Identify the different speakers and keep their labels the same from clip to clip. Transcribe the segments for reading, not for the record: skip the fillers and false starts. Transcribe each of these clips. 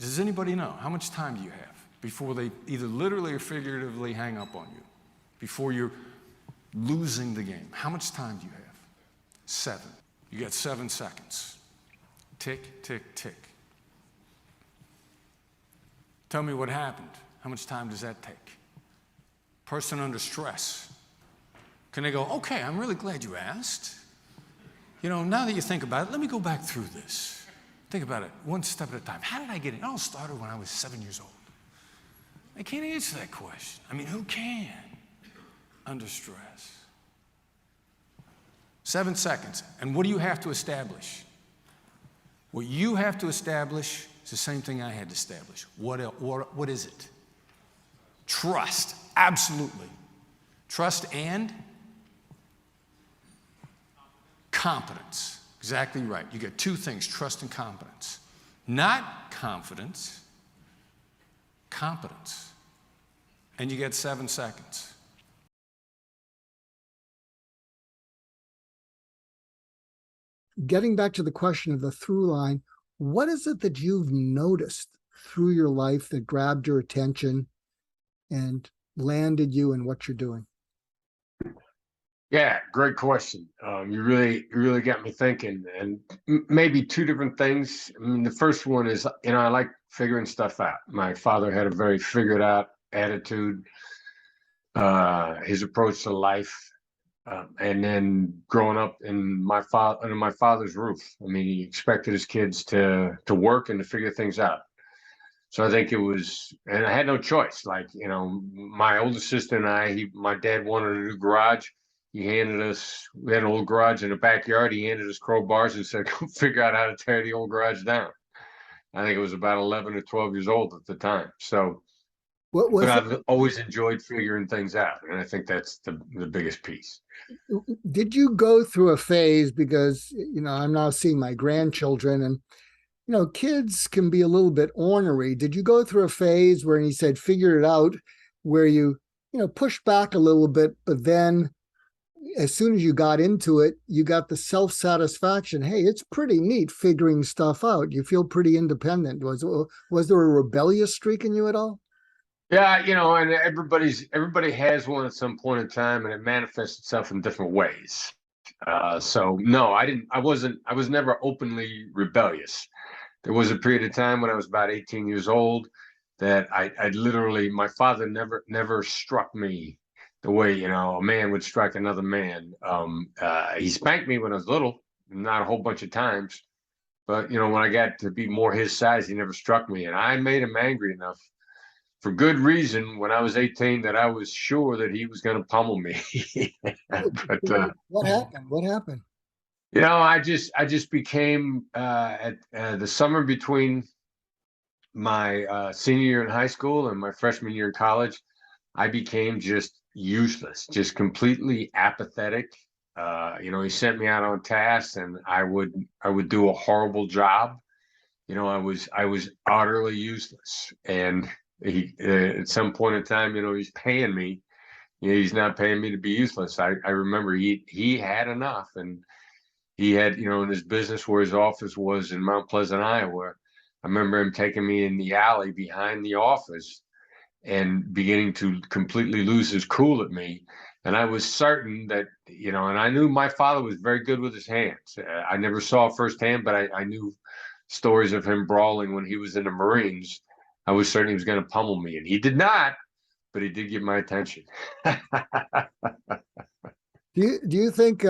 Speaker 1: Does anybody know? How much time do you have before they either literally or figuratively hang up on you? Before you're losing the game? How much time do you have? 7. You got 7 seconds. Tick, tick, tick. Tell me what happened. How much time does that take? Person under stress. Can they go, okay, I'm really glad you asked. You know, now that you think about it, let me go back through this. Think about it one step at a time. How did I get in? It all started when I was 7 years old. I can't answer that question. I mean, who can under stress? 7 seconds. And what do you have to establish? What you have to establish is the same thing I had to establish. What is it? Trust. Absolutely. Trust and competence. Exactly right. You get 2 things, trust and competence. Not confidence, competence. And you get 7 seconds.
Speaker 2: Getting back to the question of the through line, what is it that you've noticed through your life that grabbed your attention and landed you in what you're doing?
Speaker 3: Yeah, great question. You really got me thinking, and maybe 2 different things. I mean, the first one is, I like figuring stuff out. My father had a very figured out attitude, his approach to life, and then growing up in under my father's roof. I mean, he expected his kids to work and to figure things out. So I think it was, and I had no choice. Like, my older sister and I, my dad wanted a new garage. He handed us, we had an old garage in the backyard. He handed us crowbars and said, go figure out how to tear the old garage down. I think it was about 11 or 12 years old at the time. So, but I've always enjoyed figuring things out. And I think that's the biggest piece.
Speaker 2: Did you go through a phase, because, I'm now seeing my grandchildren, and, kids can be a little bit ornery. Did you go through a phase where he said, figure it out, where you pushed back a little bit, but then as soon as you got into it, you got the self-satisfaction. Hey, it's pretty neat figuring stuff out. You feel pretty independent. Was there a rebellious streak in you at all?
Speaker 3: Yeah, and everybody has one at some point in time, and it manifests itself in different ways. So no, I was never openly rebellious. There was a period of time when I was about 18 years old that I literally, my father never struck me the way, a man would strike another man. He spanked me when I was little, not a whole bunch of times, but when I got to be more his size, he never struck me. And I made him angry enough, for good reason, when I was 18, that I was sure that he was going to pummel me. But
Speaker 2: what happened? What happened?
Speaker 3: I just became at the summer between my senior year in high school and my freshman year in college, I became just useless, just completely apathetic. He sent me out on tasks, and I would do a horrible job. I was utterly useless. And he, at some point in time, he's paying me. He's not paying me to be useless. I remember he had enough, and he had, in his business where his office was in Mount Pleasant, Iowa. I remember him taking me in the alley behind the office and beginning to completely lose his cool at me. And I was certain that, and I knew my father was very good with his hands. I never saw firsthand, but I knew stories of him brawling when he was in the Marines. I was certain he was going to pummel me, and he did not, but he did get my attention.
Speaker 2: Do you think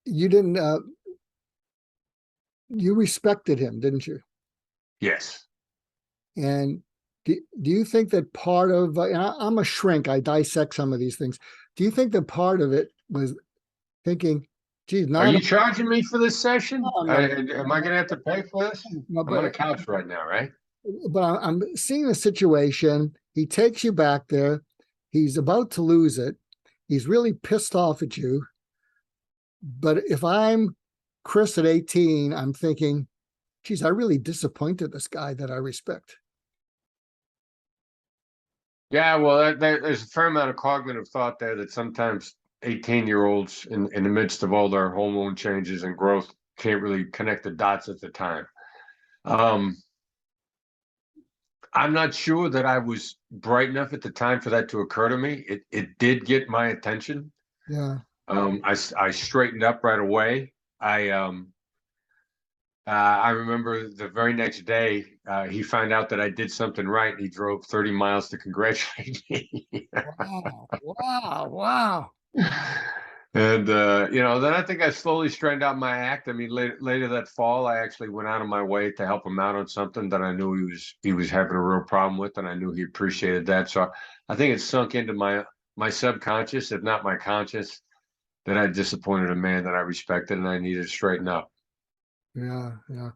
Speaker 2: you didn't you respected him, didn't you?
Speaker 3: Yes.
Speaker 2: And do you think that part of, and I'm a shrink, I dissect some of these things. Do you think that part of it was thinking, geez,
Speaker 3: are you charging me for this session?
Speaker 2: No.
Speaker 3: Am I going to have to pay for this?
Speaker 2: No,
Speaker 3: I'm on a couch right now, right?
Speaker 2: But I'm seeing a situation. He takes you back there. He's about to lose it. He's really pissed off at you. But if I'm Chris at 18, I'm thinking, geez, I really disappointed this guy that I respect.
Speaker 3: Yeah, well, there's a fair amount of cognitive thought there that sometimes 18-year-olds in the midst of all their hormone changes and growth can't really connect the dots at the time. I'm not sure that I was bright enough at the time for that to occur to me. It did get my attention.
Speaker 2: Yeah.
Speaker 3: I straightened up right away. I remember the very next day, he found out that I did something right. And he drove 30 miles to congratulate me.
Speaker 2: Wow. Wow. Wow.
Speaker 3: And then I think I slowly straightened out my act. I mean, later that fall, I actually went out of my way to help him out on something that I knew he was having a real problem with, and I knew he appreciated that. So I think it sunk into my subconscious, if not my conscious, that I disappointed a man that I respected and I needed to straighten up.
Speaker 2: Yeah. Yeah.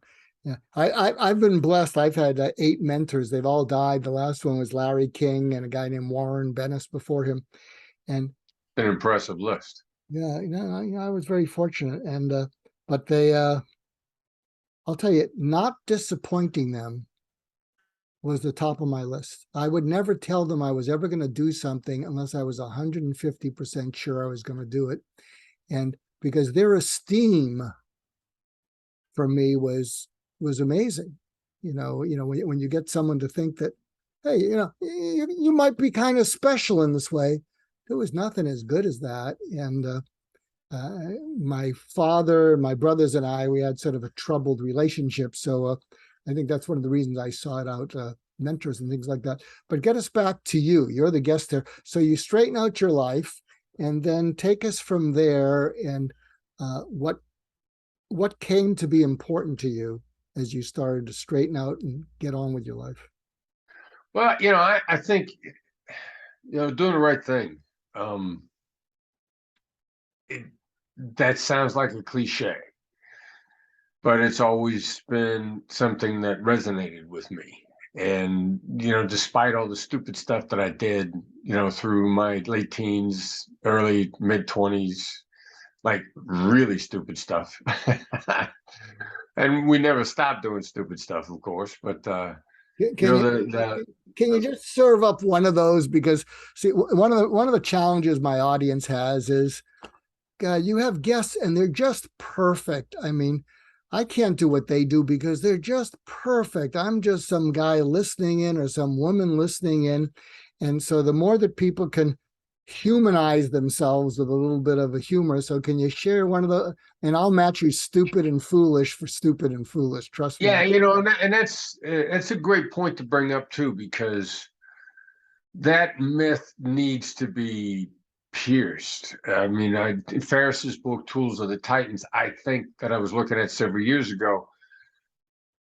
Speaker 2: Yeah. I've been blessed. I've had 8 mentors. They've all died. The last one was Larry King and a guy named Warren Bennis before him. And
Speaker 3: An impressive list.
Speaker 2: yeah, I was very fortunate. And but they I'll tell you, not disappointing them was the top of my list. I would never tell them I was ever going to do something unless I was 150% sure I was going to do it. And because their esteem for me was amazing. When you get someone to think that, hey, you might be kind of special in this way, there was nothing as good as that. And my father, my brothers, and we had sort of a troubled relationship. So I think that's one of the reasons I sought out mentors and things like that. But get us back to you. You're the guest here. So you straighten out your life and then take us from there. And what came to be important to you as you started to straighten out and get on with your life?
Speaker 3: Well, I think, doing the right thing. That sounds like a cliche, but it's always been something that resonated with me. And, despite all the stupid stuff that I did, through my late teens, early mid 20s, like really stupid stuff. And we never stopped doing stupid stuff, of course, but
Speaker 2: Can you just serve up one of those? Because see, one of the challenges my audience has is, you have guests and they're just perfect. I mean, I can't do what they do because they're just perfect. I'm just some guy listening in or some woman listening in. And so the more that people can humanize themselves with a little bit of a humor. So can you share one of the, and I'll match you stupid and foolish for stupid and foolish. Trust me.
Speaker 3: Yeah, and that's a great point to bring up too, because that myth needs to be pierced. I mean, Ferris's book, Tools of the Titans, I think that I was looking at several years ago.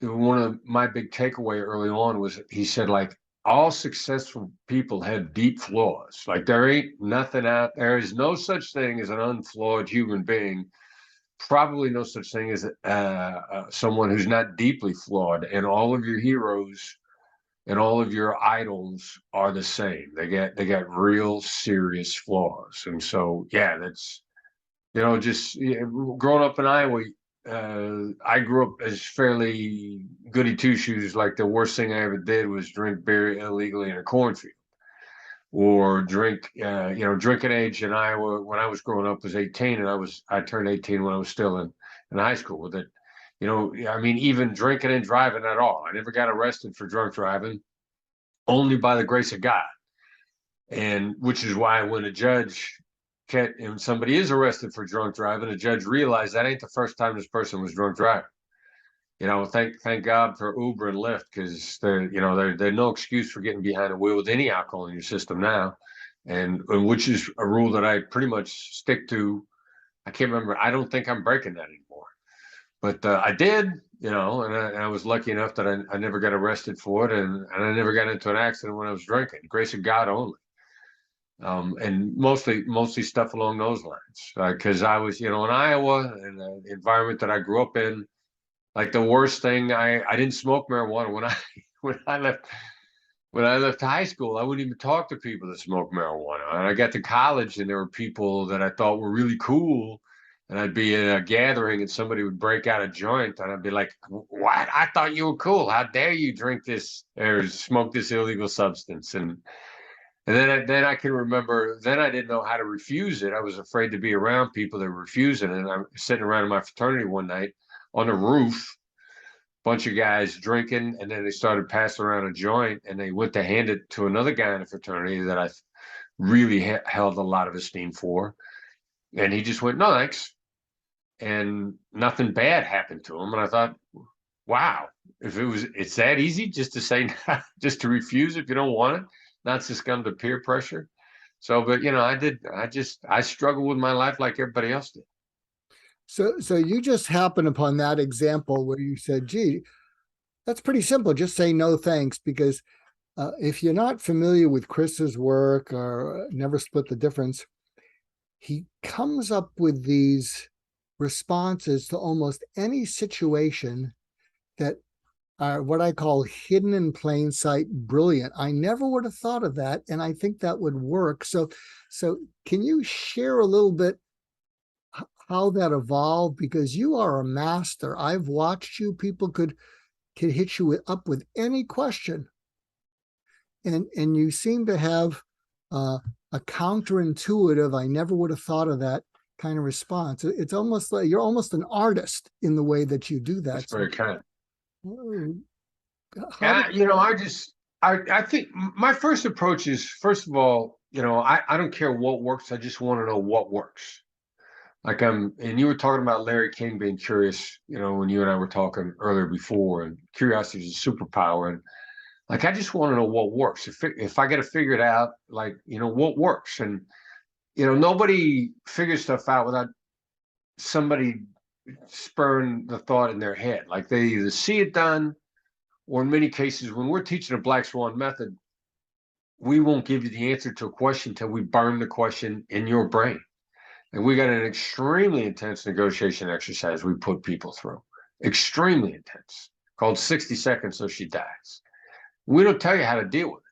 Speaker 3: One of my big takeaway early on was he said, like, all successful people have deep flaws. Like, there ain't nothing out there. Is no such thing as an unflawed human being. Probably no such thing as someone who's not deeply flawed. And all of your heroes and all of your idols are the same. They got real serious flaws. And so, yeah, that's, just growing up in Iowa, I grew up as fairly goody two shoes. Like, the worst thing I ever did was drink beer illegally in a cornfield, or drinking age in Iowa when I was growing up was 18, and I turned 18 when I was still in high school. With it, I mean, even drinking and driving at all. I never got arrested for drunk driving, only by the grace of God. And which is why when a judge and somebody is arrested for drunk driving, a judge realized that ain't the first time this person was drunk driving. Thank God for Uber and Lyft, because they're no excuse for getting behind the wheel with any alcohol in your system now, and which is a rule that I pretty much stick to. I can't remember. I don't think I'm breaking that anymore, but I did. And I was lucky enough that I never got arrested for it, and I never got into an accident when I was drinking. Grace of God only. And mostly stuff along those lines, because I was, in Iowa, and the environment that I grew up in. Like, the worst thing, I didn't smoke marijuana when I left high school. I wouldn't even talk to people that smoked marijuana. And I got to college, and there were people that I thought were really cool, and I'd be in a gathering and somebody would break out a joint, and I'd be like, "What? I thought you were cool. How dare you drink this or smoke this illegal substance?" And And then I can remember, then I didn't know how to refuse it. I was afraid to be around people that refused it. And I'm sitting around in my fraternity one night on the roof, bunch of guys drinking, and then they started passing around a joint, and they went to hand it to another guy in the fraternity that I really held a lot of esteem for. And he just went, no, thanks. And nothing bad happened to him. And I thought, wow, if it's that easy just to say, just to refuse if you don't want it, not succumb to peer pressure. So, but I struggled with my life like everybody else did.
Speaker 2: So you just happened upon that example where you said, gee, that's pretty simple. Just say no thanks, because if you're not familiar with Chris's work or Never Split the Difference, he comes up with these responses to almost any situation that are what I call hidden in plain sight brilliant. I never would have thought of that, and I think that would work. So can you share a little bit how that evolved? Because you are a master. I've watched you. People could hit you up with any question, and you seem to have a counterintuitive, I never would have thought of that kind of response. It's almost like you're almost an artist in the way that you do that.
Speaker 3: That's very kind.
Speaker 2: How
Speaker 3: I think my first approach is, first of all, I don't care what works. I just want to know what works. Like and you were talking about Larry King being curious, when you and I were talking earlier before, and curiosity is a superpower. And like, I just want to know what works. If I got to figure it out, like, what works. And, nobody figures stuff out without somebody spurring the thought in their head. Like, they either see it done, or in many cases, when we're teaching a Black Swan method, we won't give you the answer to a question until we burn the question in your brain. And we got an extremely intense negotiation exercise we put people through, extremely intense, called 60 Seconds So She Dies. We don't tell you how to deal with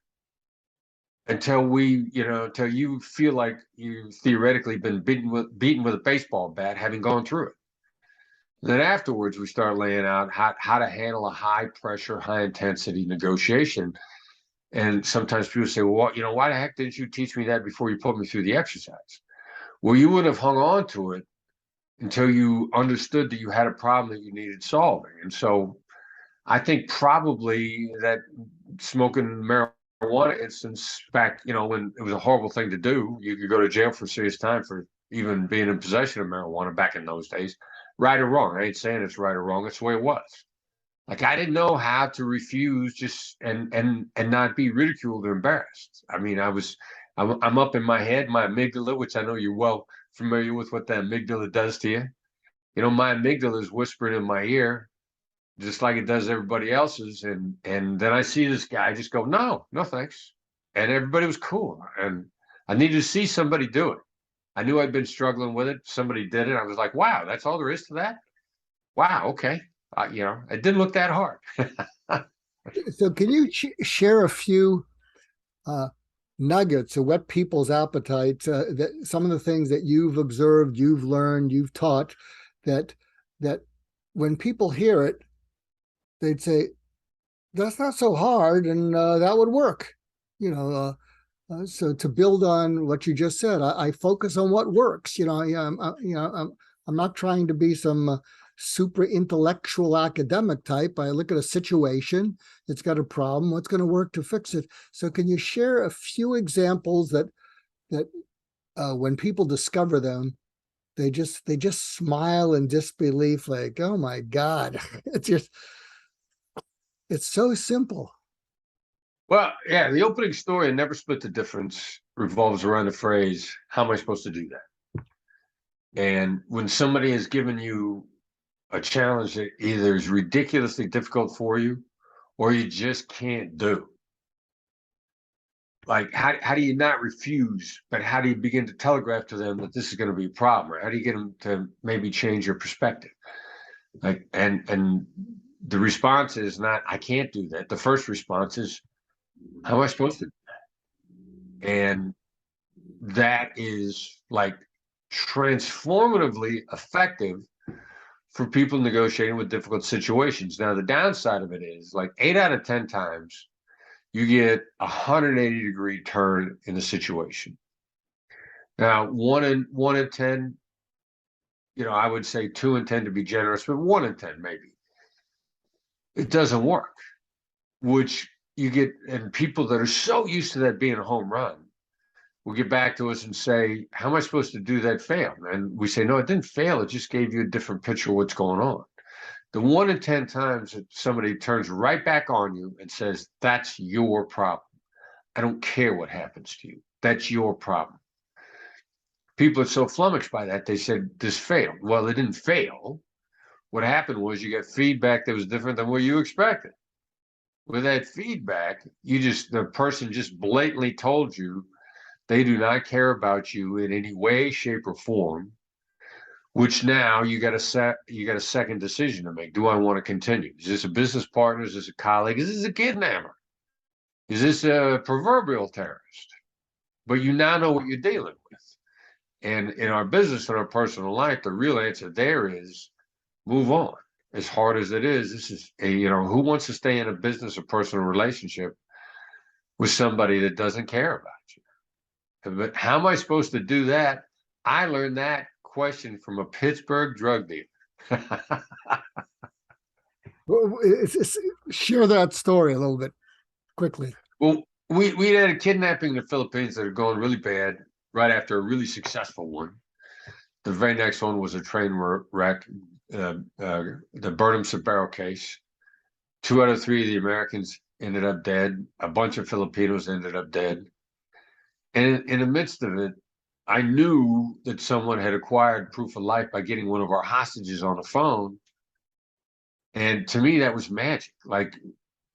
Speaker 3: it until you feel like you've theoretically been beaten with a baseball bat, having gone through it. And then afterwards, we start laying out how to handle a high pressure, high intensity negotiation. And sometimes people say, well, why the heck didn't you teach me that before you put me through the exercise? Well, you would have hung on to it until you understood that you had a problem that you needed solving. And so I think probably that smoking marijuana instance back, when it was a horrible thing to do, you could go to jail for serious time for even being in possession of marijuana back in those days, right or wrong. I ain't saying it's right or wrong. It's the way it was. Like, I didn't know how to refuse just and not be ridiculed or embarrassed. I mean, I'm up in my head, my amygdala, which I know you're well familiar with what that amygdala does to you. My amygdala is whispering in my ear, just like it does everybody else's. And then I see this guy just go, no, thanks. And everybody was cool. And I needed to see somebody do it. I knew I'd been struggling with it. Somebody did it. I was like, wow, that's all there is to that? Wow, okay. It didn't look that hard.
Speaker 2: So can you share a few nuggets of whet people's appetites, that some of the things that you've observed, you've learned, you've taught, that when people hear it, they'd say, that's not so hard, and that would work. So to build on what you just said, I focus on what works. I'm not trying to be some super intellectual academic type. I look at a situation, it's got a problem, what's going to work to fix it. So can you share a few examples that when people discover them, they just smile in disbelief, like, oh my God, it's so simple.
Speaker 3: Well, yeah, the opening story in Never Split the Difference revolves around the phrase, how am I supposed to do that? And when somebody has given you a challenge that either is ridiculously difficult for you or you just can't do, like, how do you not refuse, but how do you begin to telegraph to them that this is going to be a problem? Or how do you get them to maybe change your perspective? Like, and the response is not, I can't do that. The first response is, how am I supposed to do that? And that is like transformatively effective for people negotiating with difficult situations. Now, the downside of it is, like, 8 out of 10 times, you get a 180-degree turn in the situation. Now, one in 10, I would say 2 in 10 to be generous, but 1 in 10 maybe. It doesn't work, which you get, and people that are so used to that being a home run will get back to us and say, how am I supposed to do that fail? And we say, no, it didn't fail. It just gave you a different picture of what's going on. The 1 in 10 times that somebody turns right back on you and says, that's your problem. I don't care what happens to you. That's your problem. People are so flummoxed by that, they said, this failed. Well, it didn't fail. What happened was you got feedback that was different than what you expected. With that feedback, the person just blatantly told you they do not care about you in any way, shape, or form, which now you got a second decision to make. Do I want to continue? Is this a business partner? Is this a colleague? Is this a kidnapper? Is this a proverbial terrorist? But you now know what you're dealing with. And in our business and our personal life, the real answer there is move on. As hard as it is, this is who wants to stay in a business or personal relationship with somebody that doesn't care about you? But how am I supposed to do that? I learned that question from a Pittsburgh drug dealer.
Speaker 2: Well, share that story a little bit quickly.
Speaker 3: Well, we had a kidnapping in the Philippines that had gone really bad right after a really successful one. The very next one was a train wreck, the Burnham-Sabero case. 2 out of 3 of the Americans ended up dead. A bunch of Filipinos ended up dead. And in the midst of it, I knew that someone had acquired proof of life by getting one of our hostages on the phone. And to me, that was magic. Like,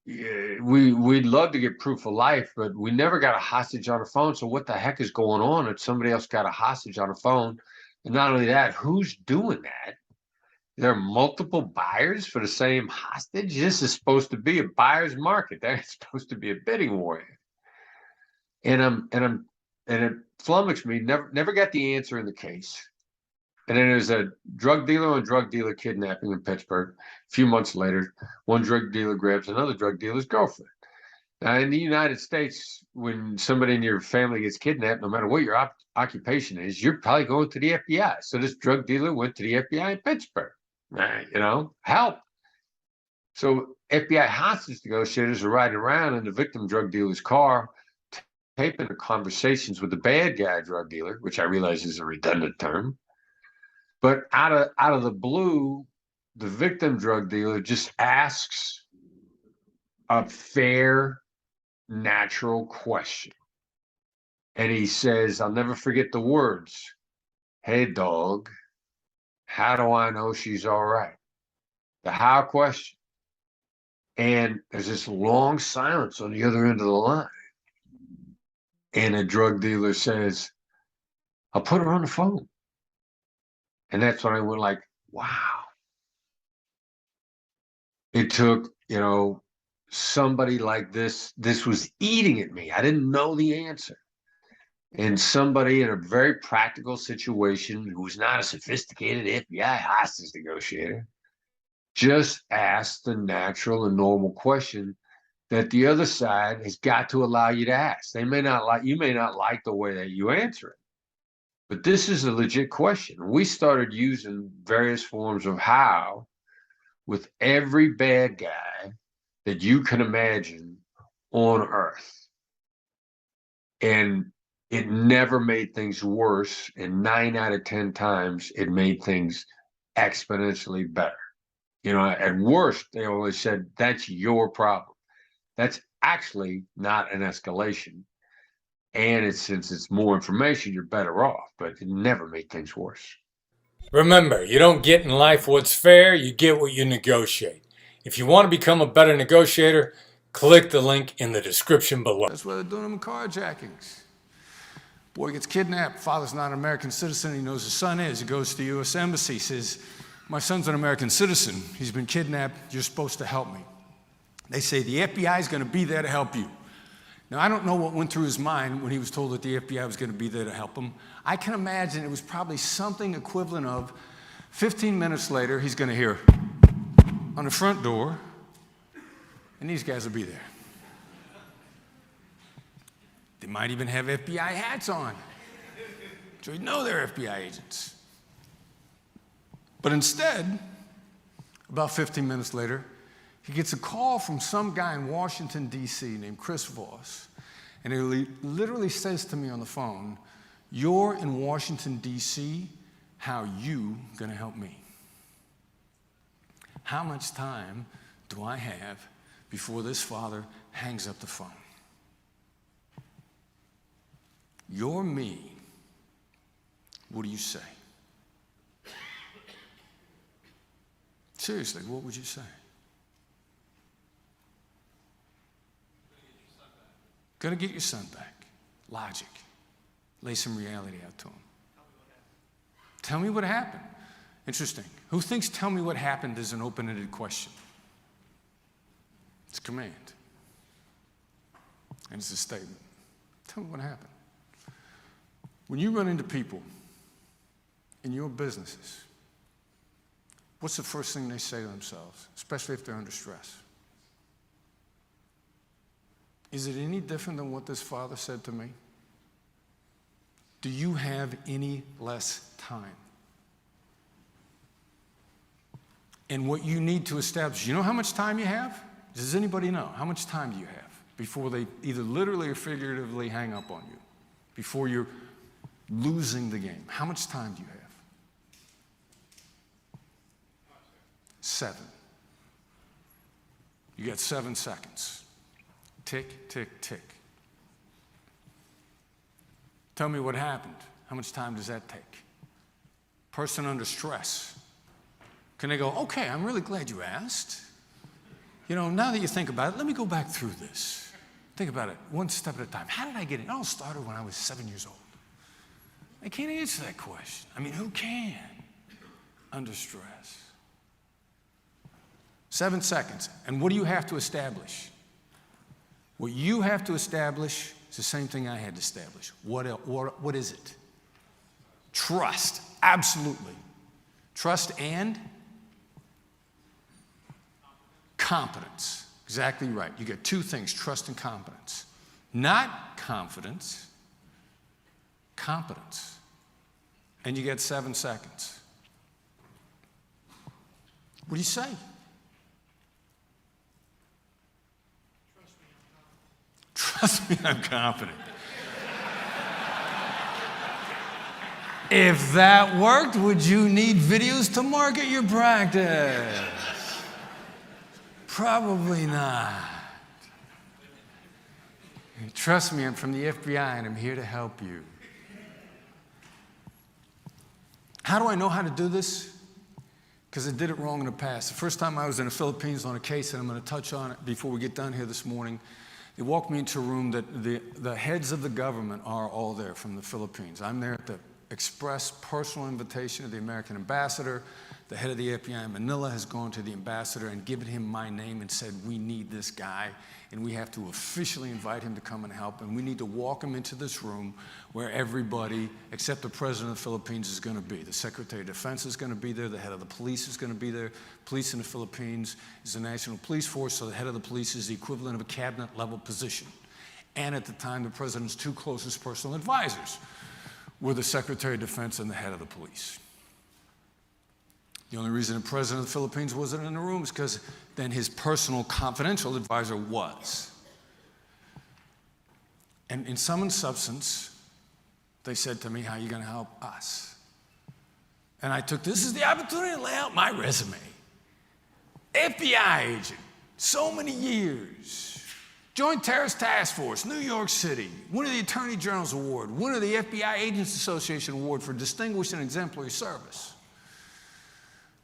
Speaker 3: we'd love to get proof of life, but we never got a hostage on the phone. So what the heck is going on if somebody else got a hostage on the phone? And not only that, who's doing that? There are multiple buyers for the same hostage. This is supposed to be a buyer's market. That's supposed to be a bidding war. And it flummoxed me. Never got the answer in the case. And then there's a drug dealer and drug dealer kidnapping in Pittsburgh. A few months later, one drug dealer grabs another drug dealer's girlfriend. Now, in the United States, when somebody in your family gets kidnapped, no matter what your occupation is, you're probably going to the FBI. So this drug dealer went to the FBI in Pittsburgh. Help. So FBI hostage negotiators are riding around in the victim drug dealer's car, taping the conversations with the bad guy drug dealer, which I realize is a redundant term. But out of the blue, the victim drug dealer just asks a fair, natural question. And he says, I'll never forget the words, "Hey, dog, how do I know she's all right?" The how question. And there's this long silence on the other end of the line. And a drug dealer says, I'll put her on the phone. And that's when I went like, wow. It took, somebody like this was eating at me. I didn't know the answer. And somebody in a very practical situation who was not a sophisticated FBI hostage negotiator just asked the natural and normal question that the other side has got to allow you to ask. You may not like the way that you answer it, but this is a legit question. We started using various forms of how with every bad guy that you can imagine on Earth. And it never made things worse. And 9 out of 10 times, it made things exponentially better. At worst, they always said, that's your problem. That's actually not an escalation. And since it's more information, you're better off. But it never made things worse.
Speaker 1: Remember, you don't get in life what's fair, you get what you negotiate. If you want to become a better negotiator, click the link in the description below. That's why they're doing them carjackings. Boy gets kidnapped, father's not an American citizen, he knows his son is. He goes to the U.S. Embassy, says, my son's an American citizen, he's been kidnapped, you're supposed to help me. They say, the FBI is going to be there to help you. Now, I don't know what went through his mind when he was told that the FBI was going to be there to help him. I can imagine it was probably something equivalent of 15 minutes later, he's going to hear on the front door, and these guys will be there. They might even have FBI hats on, so you know they're FBI agents. But instead, about 15 minutes later, he gets a call from some guy in Washington, D.C. named Chris Voss, and he literally says to me on the phone, "You're in Washington, D.C., how you gonna help me? How much time do I have before this father hangs up the phone? You're me. What do you say?" Seriously, what would you say? Gonna get your son back. Logic. Lay some reality out to him. Tell me what happened. Interesting. Who thinks tell me what happened is an open-ended question? It's a command. And it's a statement. Tell me what happened. When you run into people in your businesses, what's the first thing they say to themselves, especially if they're under stress? Is it any different than what this father said to me? Do you have any less time? And what you need to establish, you know how much time you have? Does anybody know? How much time do you have before they either literally or figuratively hang up on you? Before you're losing the game? How much time do you have? 7. You got 7 seconds. Tick, tick, tick. Tell me what happened. How much time does that take? Person under stress. Can they go, okay, I'm really glad you asked. You know, now that you think about it, let me go back through this. Think about it one step at a time. How did I get it? It all started when I was 7 years old. I can't answer that question. I mean, who can under stress? 7 seconds. And what do you have to establish? What you have to establish is the same thing I had to establish. What is it? Trust. Absolutely. Trust and competence. Exactly right. You get 2 things, trust and competence. Not confidence, competence. And you get 7 seconds. What do you say? Trust me, I'm confident. If that worked, would you need videos to market your practice? Probably not. Trust me, I'm from the FBI and I'm here to help you. How do I know how to do this? Because I did it wrong in the past. The first time I was in the Philippines on a case, and I'm going to touch on it before we get done here this morning, they walked me into a room that the heads of the government are all there from the Philippines. I'm there at the express personal invitation of the American ambassador. The head of the FBI in Manila has gone to the ambassador and given him my name and said, we need this guy, and we have to officially invite him to come and help, and we need to walk him into this room where everybody except the president of the Philippines is going to be. The Secretary of Defense is going to be there. The head of the police is going to be there. Police in the Philippines is the National Police Force, so the head of the police is the equivalent of a cabinet-level position. And at the time, the president's 2 closest personal advisors were the Secretary of Defense and the head of the police. The only reason the president of the Philippines wasn't in the room is because then his personal confidential advisor was. And in sum and substance, they said to me, how are you going to help us? And I took this as the opportunity to lay out my resume. FBI agent, so many years. Joint Terrorist Task Force, New York City. Winner of the Attorney General's Award. Winner of the FBI Agents Association Award for Distinguished and Exemplary Service.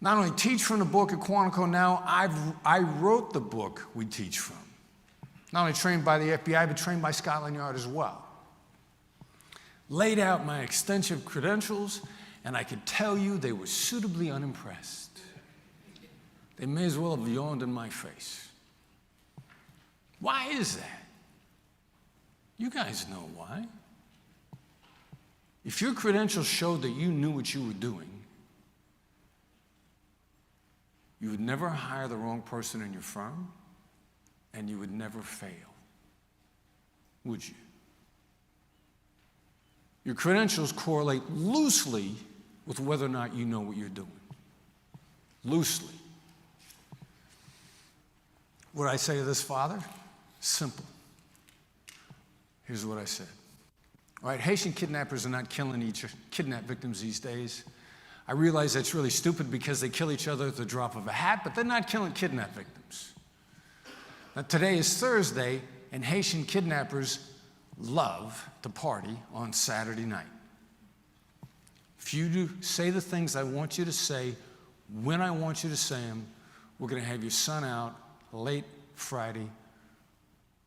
Speaker 1: Not only teach from the book at Quantico now, I wrote the book we teach from. Not only trained by the FBI, but trained by Scotland Yard as well. Laid out my extensive credentials, and I could tell you they were suitably unimpressed. They may as well have yawned in my face. Why is that? You guys know why. If your credentials showed that you knew what you were doing, you would never hire the wrong person in your firm, and you would never fail, would you? Your credentials correlate loosely with whether or not you know what you're doing. Loosely. What I say to this father? Simple. Here's what I said. All right, Haitian kidnappers are not killing kidnap victims these days. I realize that's really stupid because they kill each other at the drop of a hat, but they're not killing kidnap victims. Now, today is Thursday, and Haitian kidnappers love to party on Saturday night. If you do say the things I want you to say, when I want you to say them, we're going to have your son out late Friday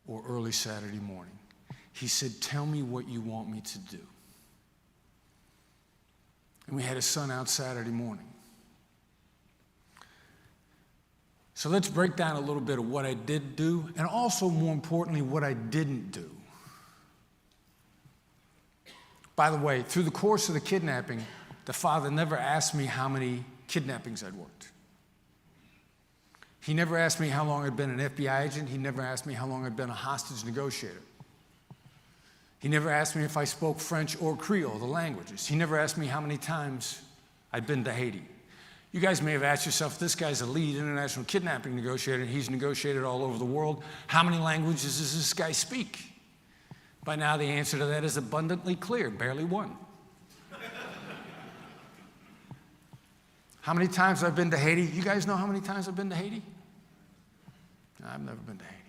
Speaker 1: or early Saturday morning. He said, tell me what you want me to do. And we had his son out Saturday morning. So let's break down a little bit of what I did do, and also, more importantly, what I didn't do. By the way, through the course of the kidnapping, the father never asked me how many kidnappings I'd worked. He never asked me how long I'd been an FBI agent. He never asked me how long I'd been a hostage negotiator. He never asked me if I spoke French or Creole, the languages. He never asked me how many times I'd been to Haiti. You guys may have asked yourself, this guy's a lead international kidnapping negotiator, and he's negotiated all over the world. How many languages does this guy speak? By now, the answer to that is abundantly clear, barely one. How many times I've been to Haiti? You guys know how many times I've been to Haiti? No, I've never been to Haiti.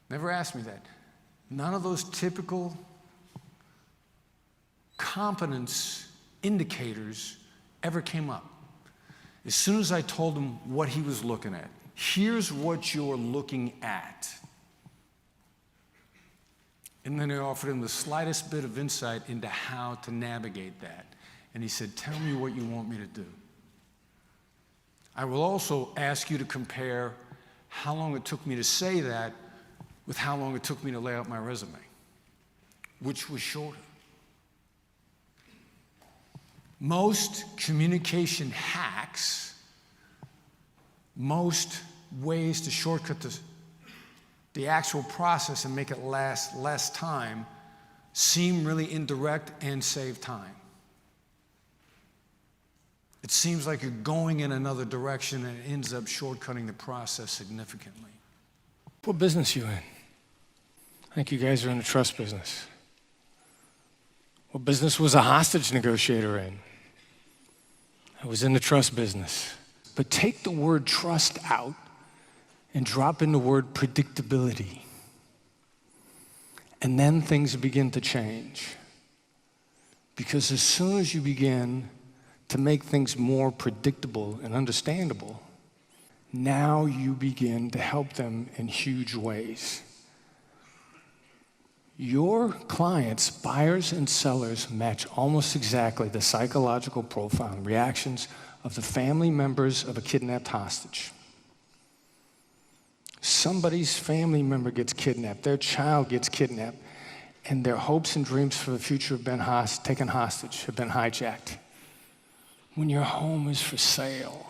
Speaker 1: Never asked me that. None of those typical competence indicators ever came up. As soon as I told him what he was looking at, here's what you're looking at. And then I offered him the slightest bit of insight into how to navigate that. And he said, tell me what you want me to do. I will also ask you to compare how long it took me to say that with how long it took me to lay out my resume, which was shorter. Most communication hacks, most ways to shortcut the actual process and make it last less time seem really indirect and save time. It seems like you're going in another direction and it ends up shortcutting the process significantly. What business you in? I think you guys are in the trust business. What business was a hostage negotiator in? I was in the trust business. But take the word trust out and drop in the word predictability. And then things begin to change. Because as soon as you begin to make things more predictable and understandable, now you begin to help them in huge ways. Your clients, buyers and sellers, match almost exactly the psychological profile and reactions of the family members of a kidnapped hostage. Somebody's family member gets kidnapped, their child gets kidnapped, and their hopes and dreams for the future have been taken hostage, have been hijacked. When your home is for sale,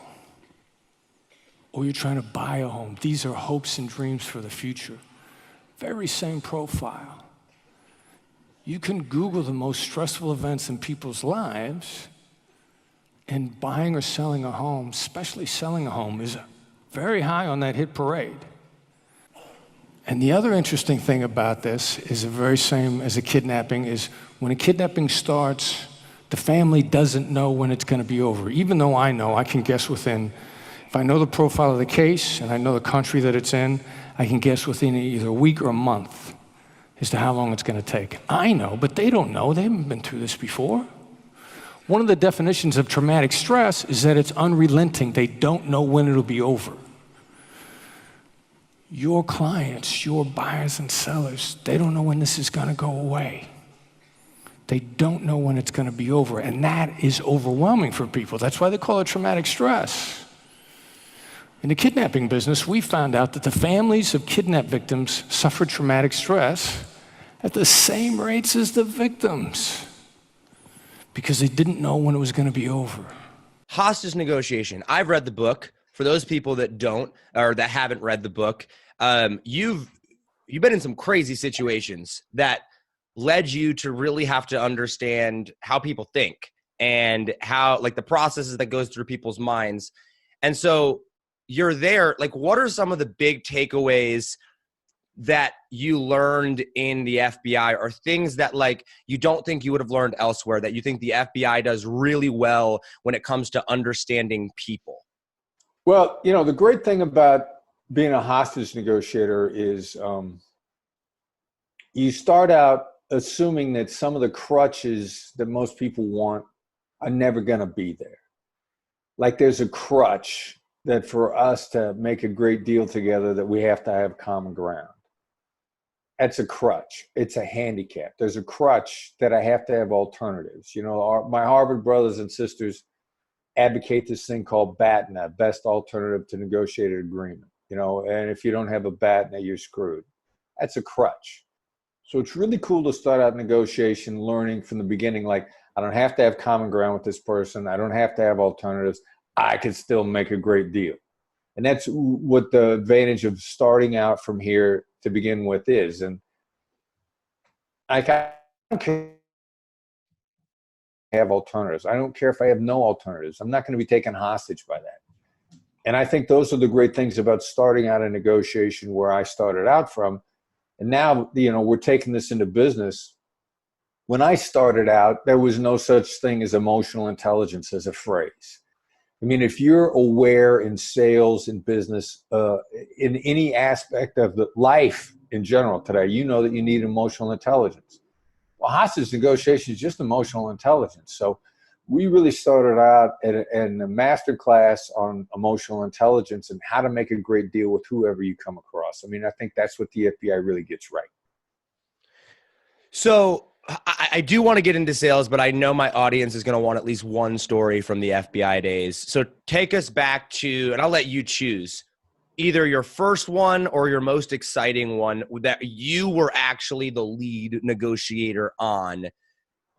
Speaker 1: or you're trying to buy a home, these are hopes and dreams for the future. Very same profile. You can Google the most stressful events in people's lives, and buying or selling a home, especially selling a home, is very high on that hit parade. And the other interesting thing about this is the very same as a kidnapping, is when a kidnapping starts, the family doesn't know when it's going to be over. Even though I know, I can guess within, if I know the profile of the case and I know the country that it's in, I can guess within either a week or a month as to how long it's going to take. I know, but they don't know. They haven't been through this before. One of the definitions of traumatic stress is that it's unrelenting. They don't know when it'll be over. Your clients, your buyers and sellers, they don't know when this is going to go away. They don't know when it's going to be over, and that is overwhelming for people. That's why they call it traumatic stress. In the kidnapping business, we found out that the families of kidnapped victims suffered traumatic stress at the same rates as the victims because they didn't know when it was going to be over.
Speaker 4: Hostage negotiation. I've read the book. For those people that don't or that haven't read the book, you've been in some crazy situations that led you to really have to understand how people think and how, like, the processes that goes through people's minds. And so you're there, like, what are some of the big takeaways that you learned in the FBI, or things that, like, you don't think you would have learned elsewhere, that you think the FBI does really well when it comes to understanding people?
Speaker 5: Well, the great thing about being a hostage negotiator is you start out assuming that some of the crutches that most people want are never going to be there. Like, there's a crutch that for us to make a great deal together, that we have to have common ground. That's a crutch. It's a handicap. There's a crutch that I have to have alternatives. My Harvard brothers and sisters advocate this thing called BATNA, best alternative to negotiated agreement. And if you don't have a BATNA, you're screwed. That's a crutch. So it's really cool to start out negotiation, learning from the beginning, like, I don't have to have common ground with this person. I don't have to have alternatives. I can still make a great deal. And that's what the advantage of starting out from here to begin with is. And I don't care if I have alternatives. I don't care if I have no alternatives. I'm not going to be taken hostage by that. And I think those are the great things about starting out a negotiation where I started out from. And now, we're taking this into business. When I started out, there was no such thing as emotional intelligence as a phrase. I mean, if you're aware in sales and business, in any aspect of life in general today, you know that you need emotional intelligence. Well, hostage negotiation is just emotional intelligence. So we really started out in a master class on emotional intelligence and how to make a great deal with whoever you come across. I mean, I think that's what the FBI really gets right.
Speaker 4: So I do want to get into sales, but I know my audience is going to want at least one story from the FBI days. So take us back to, and I'll let you choose, either your first one or your most exciting one that you were actually the lead negotiator on.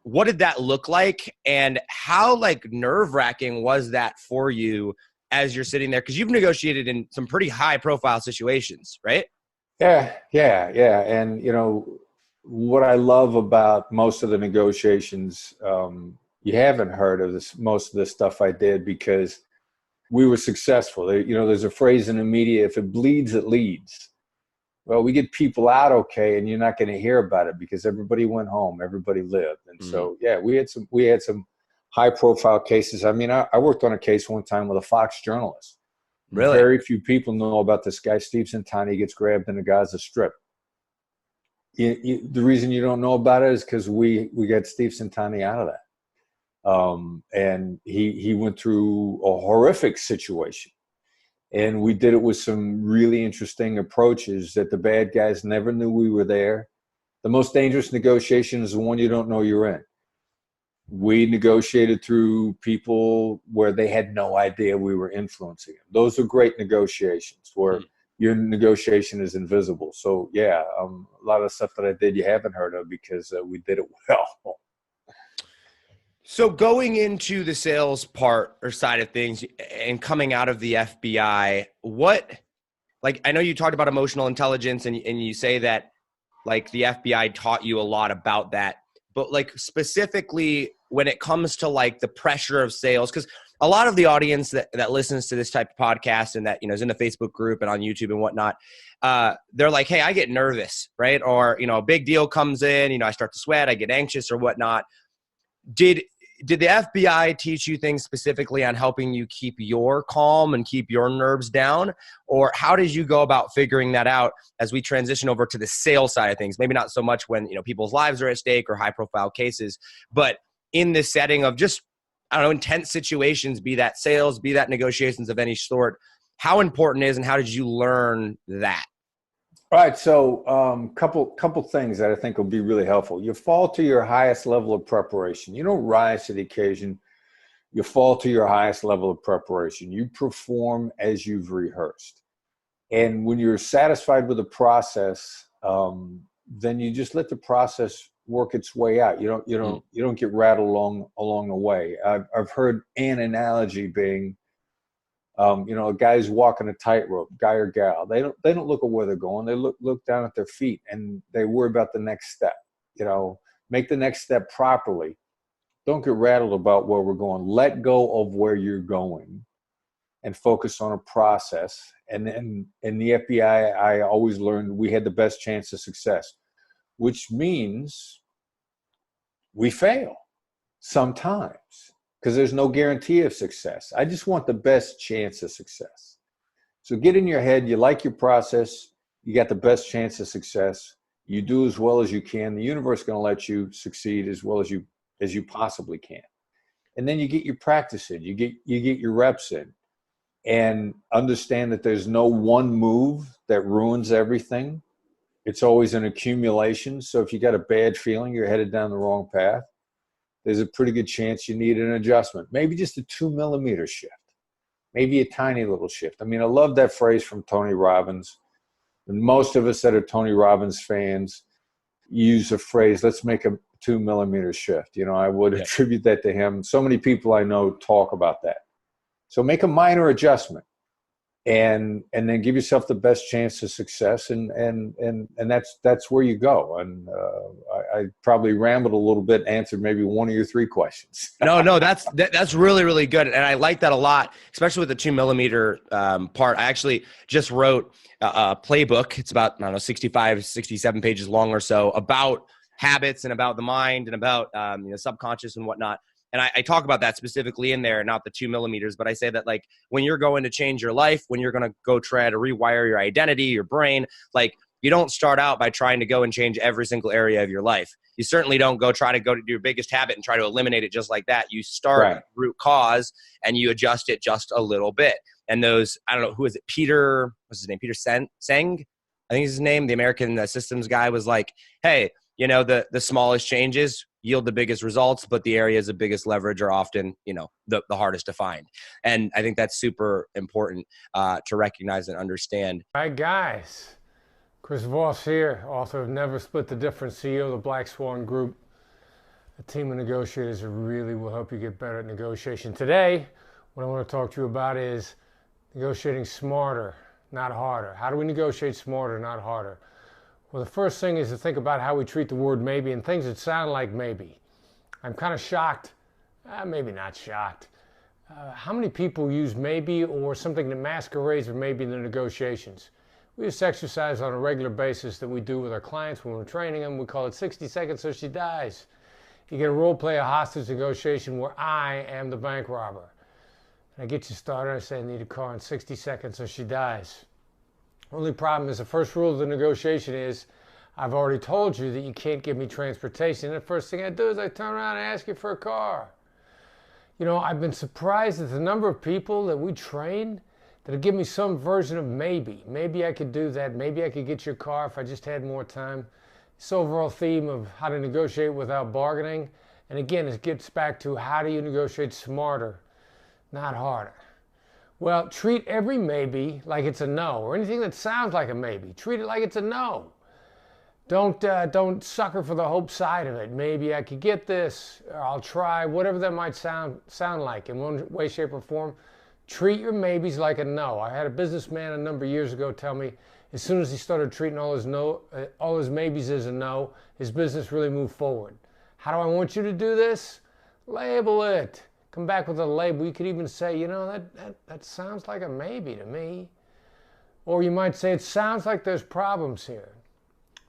Speaker 4: What did that look like? And how, like, nerve-wracking was that for you as you're sitting there? Because you've negotiated in some pretty high-profile situations, right?
Speaker 5: Yeah. And, what I love about most of the negotiations, you haven't heard of this, most of the stuff I did, because we were successful. There's a phrase in the media, if it bleeds, it leads. Well, we get people out okay, and you're not going to hear about it because everybody went home, everybody lived. And so, yeah, we had some high profile cases. I mean, I worked on a case one time with a Fox journalist.
Speaker 4: Really?
Speaker 5: Very few people know about this guy, Steve Santani, gets grabbed in the Gaza Strip. The reason you don't know about it is because we got Steve Santani out of that. And he went through a horrific situation. And we did it with some really interesting approaches that the bad guys never knew we were there. The most dangerous negotiation is the one you don't know you're in. We negotiated through people where they had no idea we were influencing them. Those are great negotiations where your negotiation is invisible. So, yeah, a lot of stuff that I did you haven't heard of because we did it well.
Speaker 4: So going into the sales part or side of things and coming out of the FBI, I know you talked about emotional intelligence and you say that, like, the FBI taught you a lot about that, but, like, specifically when it comes to, like, the pressure of sales, because a lot of the audience that listens to this type of podcast and that, is in the Facebook group and on YouTube and whatnot, they're like, hey, I get nervous, right? Or, a big deal comes in, I start to sweat, I get anxious or whatnot. Did the FBI teach you things specifically on helping you keep your calm and keep your nerves down? Or how did you go about figuring that out as we transition over to the sales side of things? Maybe not so much when, people's lives are at stake or high profile cases, but in the setting of just, I don't know, intense situations, be that sales, be that negotiations of any sort. How important is and how did you learn that?
Speaker 5: All right, so couple things that I think will be really helpful. You fall to your highest level of preparation. You don't rise to the occasion. You fall to your highest level of preparation. You perform as you've rehearsed. And when you're satisfied with the process, then you just let the process work its way out. You don't get rattled along the way. I've heard an analogy being, a guy's walking a tightrope, guy or gal. They don't look at where they're going. They look down at their feet and they worry about the next step. make the next step properly. Don't get rattled about where we're going. Let go of where you're going and focus on a process. And then in the FBI, I always learned we had the best chance of success, which means we fail sometimes because there's no guarantee of success. I just want the best chance of success. So get in your head, you like your process, you got the best chance of success, you do as well as you can. The universe is going to let you succeed as well as you possibly can. And then you get your practice in, you get your reps in, and understand that there's no one move that ruins everything. It's always an accumulation. So if you got a bad feeling you're headed down the wrong path, there's a pretty good chance you need an adjustment. Maybe just a 2 millimeter shift, maybe a tiny little shift. I mean, I love that phrase from Tony Robbins. And most of us that are Tony Robbins fans use a phrase, let's make a 2 millimeter shift. I would attribute that to him. So many people I know talk about that. So make a minor adjustment and then give yourself the best chance of success. And that's where you go. And I probably rambled a little bit, answered maybe one of your 3 questions.
Speaker 4: No, that's really, really good. And I like that a lot, especially with the 2 millimeter part. I actually just wrote a playbook. It's about, 65, 67 pages long or so, about habits and about the mind and about subconscious and whatnot. And I talk about that specifically in there, not the 2 millimeters, but I say that like when you're going to change your life, when you're going to go try to rewire your identity, your brain, like you don't start out by trying to go and change every single area of your life. You certainly don't try to do your biggest habit and try to eliminate it just like that. You start at the root cause and you adjust it just a little bit. And those, I don't know, who is it? What's his name? Peter Seng, I think is his name. The American systems guy was like, hey, the smallest changes yield the biggest results, but the areas of biggest leverage are often, the hardest to find. And I think that's super important to recognize and understand.
Speaker 1: All right, guys. Chris Voss here, author of Never Split the Difference, CEO of the Black Swan Group, a team of negotiators that really will help you get better at negotiation. Today, what I want to talk to you about is negotiating smarter, not harder. How do we negotiate smarter, not harder? Well, the first thing is to think about how we treat the word maybe and things that sound like maybe. I'm kind of shocked, maybe not shocked. How many people use maybe or something that masquerades as maybe in the negotiations? We use exercise on a regular basis that we do with our clients when we're training them. We call it 60 seconds so she dies. You get a role play a hostage negotiation where I am the bank robber. And I get you started. I say I need a car in 60 seconds so she dies. Only problem is the first rule of the negotiation is I've already told you that you can't give me transportation. And the first thing I do is I turn around and ask you for a car. I've been surprised at the number of people that we train that'll give me some version of maybe. Maybe I could do that. Maybe I could get your car if I just had more time. This overall theme of how to negotiate without bargaining. And again, it gets back to how do you negotiate smarter, not harder. Well, treat every maybe like it's a no, or anything that sounds like a maybe. Treat it like it's a no. Don't sucker for the hope side of it. Maybe I could get this, or I'll try, whatever that might sound like in one way, shape, or form. Treat your maybes like a no. I had a businessman a number of years ago tell me as soon as he started treating all his maybes as a no, his business really moved forward. How do I want you to do this? Label it. Come back with a label. You could even say, that sounds like a maybe to me. Or you might say, it sounds like there's problems here.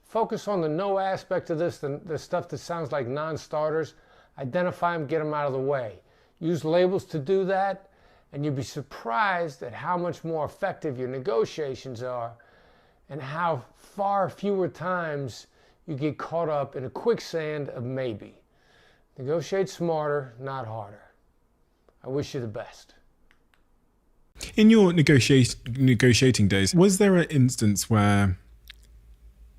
Speaker 1: Focus on the no aspect of this, the stuff that sounds like non-starters. Identify them, get them out of the way. Use labels to do that, and you'll be surprised at how much more effective your negotiations are and how far fewer times you get caught up in a quicksand of maybe. Negotiate smarter, not harder. I wish you the best.
Speaker 6: In your negotiating days, was there an instance where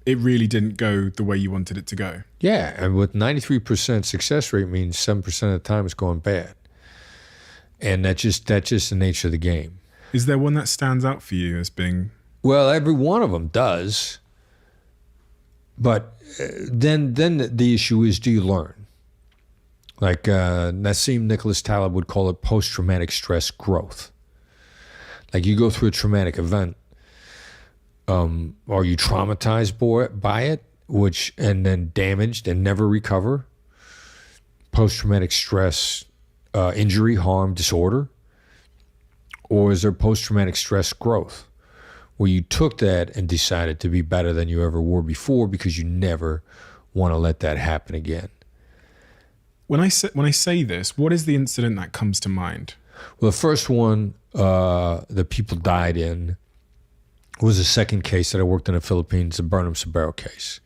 Speaker 6: it really didn't go the way you wanted it to go?
Speaker 7: Yeah, and with 93% success rate means 7% of the time it's going bad. And that's just the nature of the game.
Speaker 6: Is there one that stands out for you as being...
Speaker 7: Well, every one of them does. But then the issue is, do you learn? Like Nassim Nicholas Taleb would call it post-traumatic stress growth. Like you go through a traumatic event, are you traumatized by it? and then damaged and never recover, post-traumatic stress injury, harm, disorder? Or is there post-traumatic stress growth, where you took that and decided to be better than you ever were before because you never want to let that happen again?
Speaker 6: When I say this, what is the incident that comes to mind?
Speaker 7: Well, the first one that people died in was the second case that I worked in the Philippines, the Burnham-Sabero case.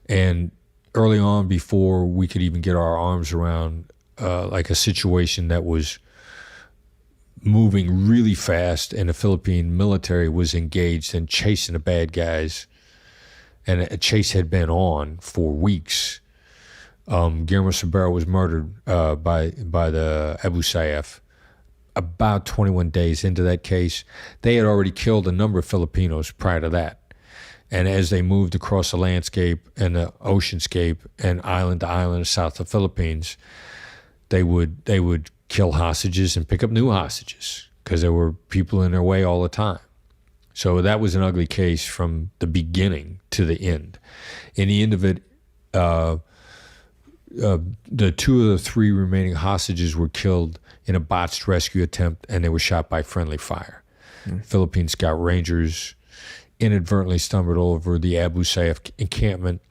Speaker 7: And early on, before we could even get our arms around like a situation that was moving really fast, and the Philippine military was engaged in chasing the bad guys, and a chase had been on for weeks. Guillermo Sabero was murdered by the Abu Sayyaf about 21 days into that case. They had already killed a number of Filipinos prior to that. And as they moved across the landscape and the oceanscape and island to island south of the Philippines, they would kill hostages and pick up new hostages because there were people in their way all the time. So that was an ugly case from the beginning to the end. In the end of it, the 2 of the 3 remaining hostages were killed in a botched rescue attempt, and they were shot by friendly fire. Philippine Scout Rangers inadvertently stumbled over the Abu Sayyaf encampment,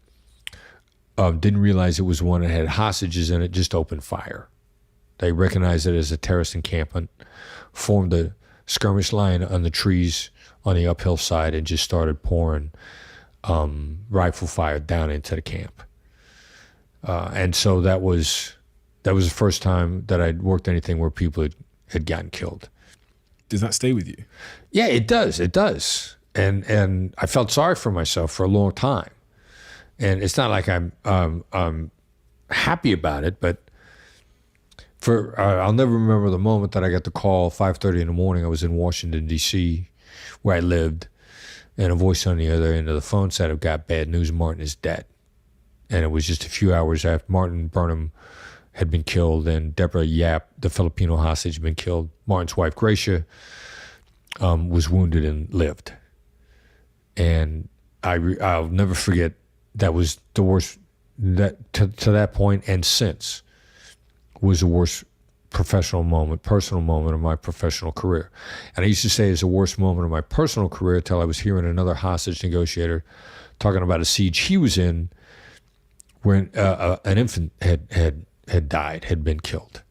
Speaker 7: didn't realize it was one that had hostages in it, just opened fire. They recognized it as a terrorist encampment, formed a skirmish line on the trees on the uphill side, and just started pouring rifle fire down into the camp. And so that was the first time that I'd worked anything where people had gotten killed.
Speaker 6: Does that stay with you?
Speaker 7: Yeah, it does. It does. And I felt sorry for myself for a long time. And it's not like I'm happy about it, but I'll never remember the moment that I got the call, 5:30 in the morning. I was in Washington, D.C., where I lived, and a voice on the other end of the phone said, "I've got bad news. Martin is dead." And it was just a few hours after Martin Burnham had been killed and Deborah Yap, the Filipino hostage, had been killed. Martin's wife, Gracia, was wounded and lived. And I'll never forget, that was the worst, that to that point and since, was the worst personal moment of my professional career. And I used to say it's the worst moment of my personal career until I was hearing another hostage negotiator talking about a siege he was in where an infant had died, had been killed.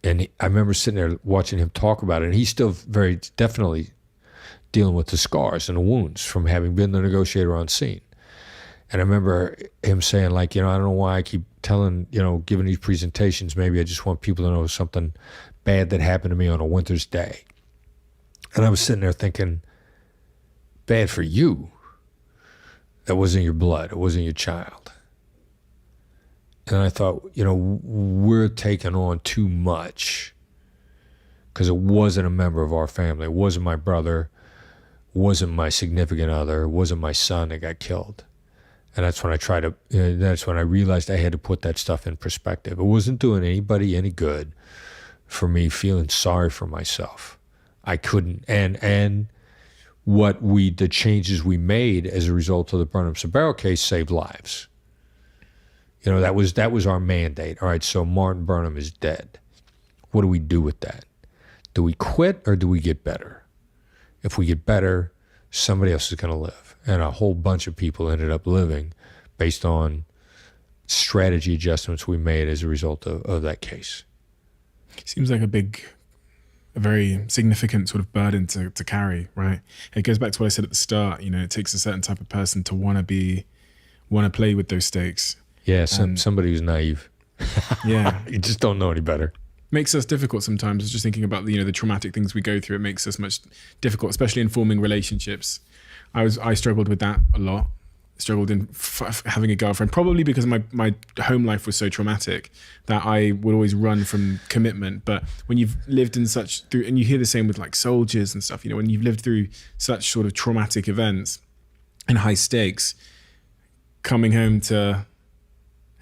Speaker 7: And I remember sitting there watching him talk about it, and he's still very definitely dealing with the scars and the wounds from having been the negotiator on scene. And I remember him saying, like, I don't know why I keep telling, giving these presentations, maybe I just want people to know something bad that happened to me on a winter's day. And I was sitting there thinking, bad for you. That wasn't your blood. It wasn't your child. And I thought, we're taking on too much because it wasn't a member of our family. It wasn't my brother, wasn't my significant other, wasn't my son that got killed. And that's when that's when I realized I had to put that stuff in perspective. It wasn't doing anybody any good for me feeling sorry for myself. I couldn't. And the changes we made as a result of the Burnham-Sabero case saved lives. That was our mandate. All right, so Martin Burnham is dead. What do we do with that? Do we quit or do we get better? If we get better, somebody else is going to live. And a whole bunch of people ended up living based on strategy adjustments we made as a result of that case.
Speaker 6: Seems like a very significant sort of burden to carry, right? It goes back to what I said at the start. It takes a certain type of person to want to play with those stakes.
Speaker 7: Yeah, somebody who's naive.
Speaker 6: Yeah.
Speaker 7: You just don't know any better.
Speaker 6: Makes us difficult sometimes. I was just thinking about the traumatic things we go through. It makes us much difficult, especially in forming relationships. I struggled with that a lot. Struggled in having a girlfriend, probably because my home life was so traumatic that I would always run from commitment. But when you've lived in and you hear the same with like soldiers and stuff, when you've lived through such sort of traumatic events and high stakes, coming home to,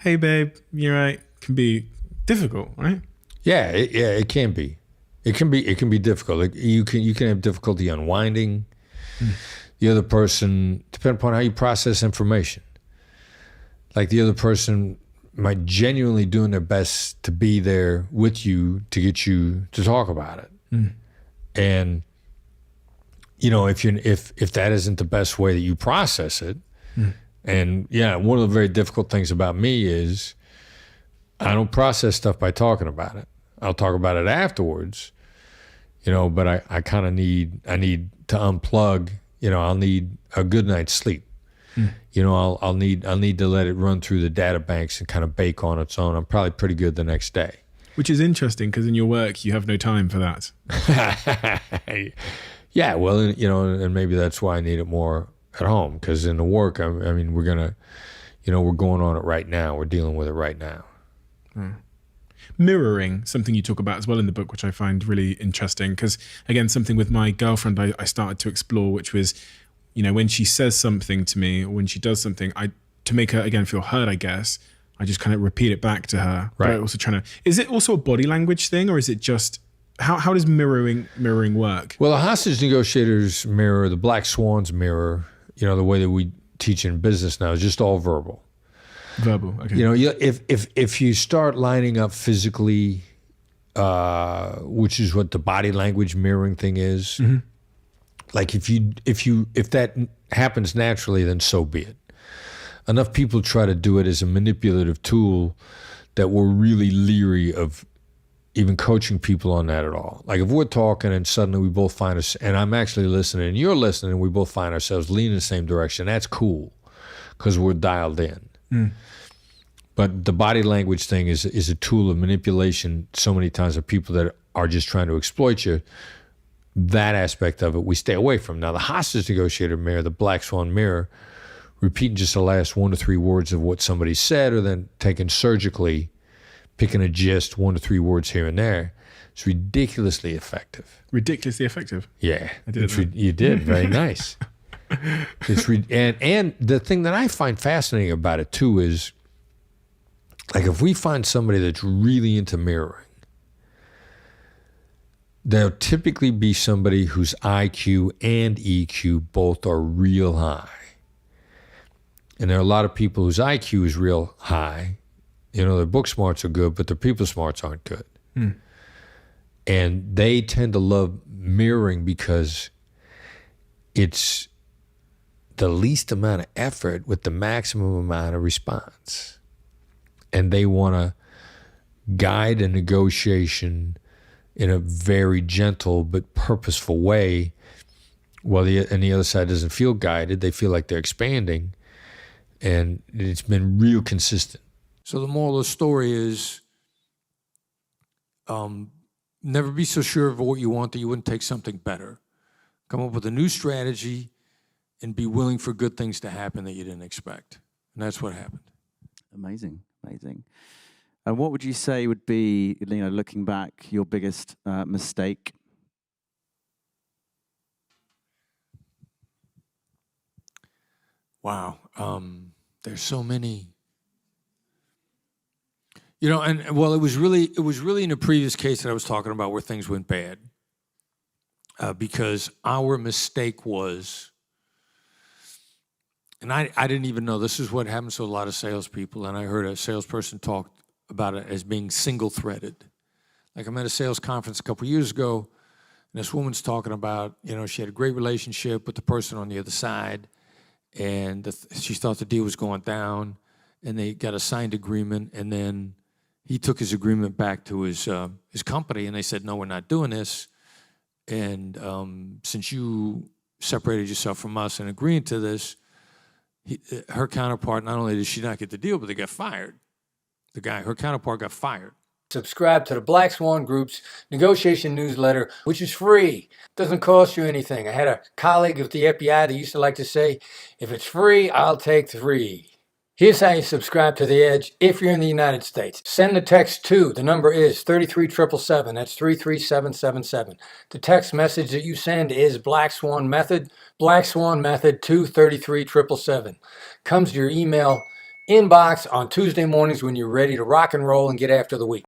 Speaker 6: hey babe, you're right, can be difficult, right?
Speaker 7: Yeah, it can be. It can be difficult. You can have difficulty unwinding. The other person, depending upon how you process information. Like the other person might genuinely doing their best to be there with you to get you to talk about it. And you know, if that isn't the best way that you process it, and yeah, one of the very difficult things about me is I don't process stuff by talking about it. I'll talk about it afterwards, you know, but I kind of need to unplug. You know, I'll need a good night's sleep. You know, I'll need to let it run through the data banks and kind of bake on its own. I'm probably pretty good the next day.
Speaker 6: Which is interesting because in your work, you have no time for that.
Speaker 7: Yeah, well, you know, and maybe that's why I need it more at home, because in the work, I mean, we're going on it right now. We're dealing with it right now.
Speaker 6: Mirroring, something you talk about as well in the book, which I find really interesting, because again, something with my girlfriend I started to explore, which was, you know, when she says something to me or when she does something, to make her again feel heard, I guess, I just kind of repeat it back to her.
Speaker 7: Right.
Speaker 6: But also is it also a body language thing, or is it just, how does mirroring work?
Speaker 7: Well, the hostage negotiators mirror, the black swans mirror, you know, the way that we teach in business now is just all verbal.
Speaker 6: Verbal, okay.
Speaker 7: You know, if you start lining up physically, which is what the body language mirroring thing is, like if that happens naturally, then so be it. Enough people try to do it as a manipulative tool that we're really leery of even coaching people on that at all. Like if we're talking and suddenly we both find us, and I'm actually listening and you're listening, and we both find ourselves leaning the same direction, that's cool because we're dialed in. But the body language thing is a tool of manipulation so many times of people that are just trying to exploit you. That aspect of it we stay away from. Now the hostage negotiator mirror, the black swan mirror, repeating just the last 1 to 3 words of what somebody said, or then taking surgically, picking a gist, 1 to 3 words here and there. It's ridiculously effective.
Speaker 6: Ridiculously effective?
Speaker 7: Yeah.
Speaker 6: I did
Speaker 7: you did. Very nice. And the thing that I find fascinating about it too is, like if we find somebody that's really into mirroring, there'll typically be somebody whose IQ and EQ both are real high. And there are a lot of people whose IQ is real high. You know, their book smarts are good, but their people smarts aren't good. And they tend to love mirroring because it's the least amount of effort with the maximum amount of response. And they want to guide a negotiation in a very gentle but purposeful way, while the other side doesn't feel guided. They feel like they're expanding. And it's been real consistent.
Speaker 1: So the moral of the story is never be so sure of what you want that you wouldn't take something better. Come up with a new strategy and be willing for good things to happen that you didn't expect. And that's what happened.
Speaker 8: Amazing. And what would you say would be, you know, looking back, your biggest mistake?
Speaker 1: Wow. There's so many. You know, and well, it was really in a previous case that I was talking about where things went bad. Because our mistake was, and I didn't even know, this is what happens to a lot of salespeople, and I heard a salesperson talk about it as being single-threaded. Like I'm at a sales conference a couple years ago, and this woman's talking about, you know, she had a great relationship with the person on the other side, and she thought the deal was going down, and they got a signed agreement, and then he took his agreement back to his company, and they said, no, we're not doing this, and since you separated yourself from us and agreeing to this, her counterpart, not only did she not get the deal, but they got fired. Her counterpart got fired.
Speaker 9: Subscribe to the Black Swan Group's negotiation newsletter, which is free. Doesn't cost you anything. I had a colleague at the FBI that used to like to say, if it's free, I'll take 3. Here's how you subscribe to The Edge if you're in the United States. Send the text to, the number is 33777, that's 33777. The text message that you send is Black Swan Method to 33777. Comes to your email inbox on Tuesday mornings when you're ready to rock and roll and get after the week.